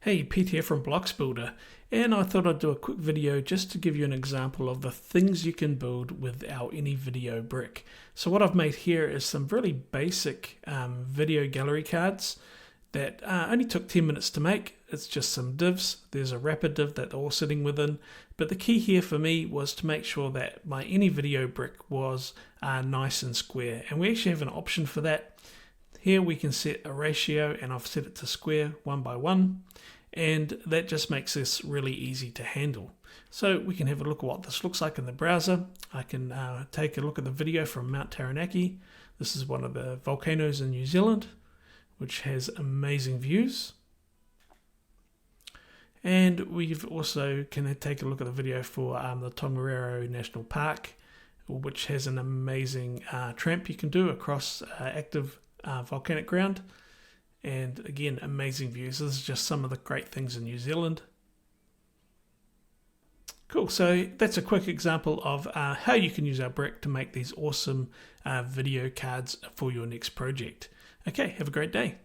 Hey, Pete here from Blocks Builder, and I thought I'd do a quick video just to give you an example of the things you can build with our AnyVideo brick. So what I've made here is some really basic video gallery cards that only took 10 minutes to make. It's just some divs. There's a wrapper div that they're all sitting within, but the key here for me was to make sure that my AnyVideo brick was nice and square, and we actually have an option for that. Here we can set a ratio, and I've set it to square 1 by 1, and that just makes this really easy to handle. So we can have a look at what this looks like in the browser. I can take a look at the video from Mount Taranaki. This is one of the volcanoes in New Zealand, which has amazing views. And we've also can take a look at the video for the Tongariro National Park, which has an amazing tramp you can do across active volcanic ground, and again, amazing views. This is just some of the great things in New Zealand. Cool, so that's a quick example of how you can use our brick to make these awesome video cards for your next project. Okay, have a great day.